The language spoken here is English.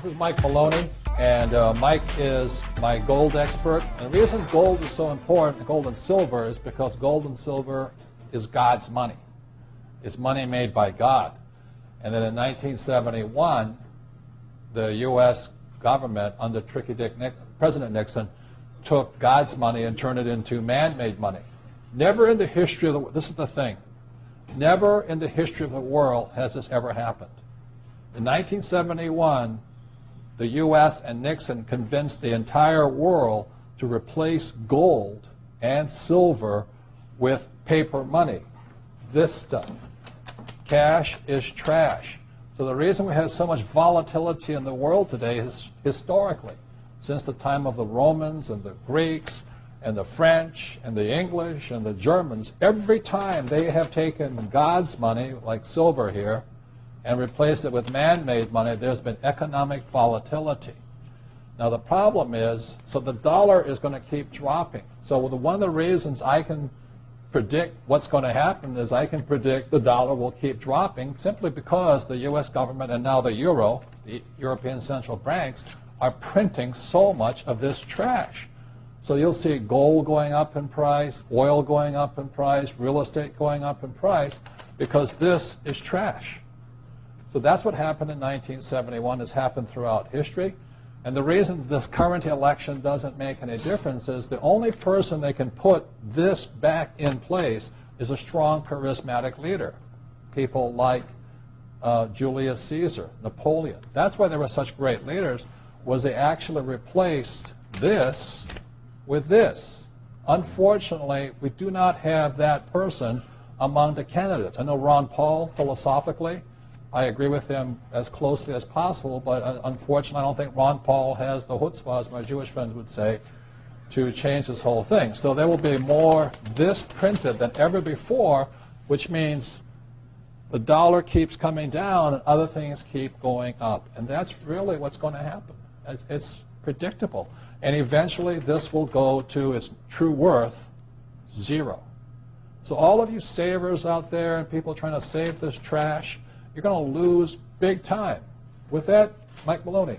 This is Mike Maloney, and Mike is my gold expert. And the reason gold is so important, gold and silver, is because gold and silver is God's money. It's money made by God. And then in 1971, the U.S. government, under President Nixon, took God's money and turned it into man-made money. Never in the history of the, this is the thing, never in the history of the world has this ever happened. In 1971, the U.S. and Nixon convinced the entire world to replace gold and silver with paper money, this stuff. Cash is trash. So the reason we have so much volatility in the world today is historically, since the time of the Romans and the Greeks and the French and the English and the Germans, every time they have taken God's money, like silver here, and replaced it with man-made money, there's been economic volatility. Now the problem is, so the dollar is going to keep dropping. So one of the reasons I can predict what's going to happen is I can predict the dollar will keep dropping simply because the U.S. government and now the euro, the European central banks, are printing so much of this trash. So you'll see gold going up in price, oil going up in price, real estate going up in price, because this is trash. So that's what happened in 1971, has happened throughout history. And the reason this current election doesn't make any difference is the only person that can put this back in place is a strong, charismatic leader. People like Julius Caesar, Napoleon. That's why they were such great leaders, was they actually replaced this with this. Unfortunately, we do not have that person among the candidates. I know Ron Paul, philosophically, I agree with him as closely as possible, but unfortunately I don't think Ron Paul has the chutzpah, as my Jewish friends would say, to change this whole thing. So there will be more this printed than ever before, which means the dollar keeps coming down and other things keep going up. And that's really what's going to happen. It's predictable. And eventually this will go to its true worth, zero. So all of you savers out there and people trying to save this trash, you're going to lose big time. With that, Mike Maloney.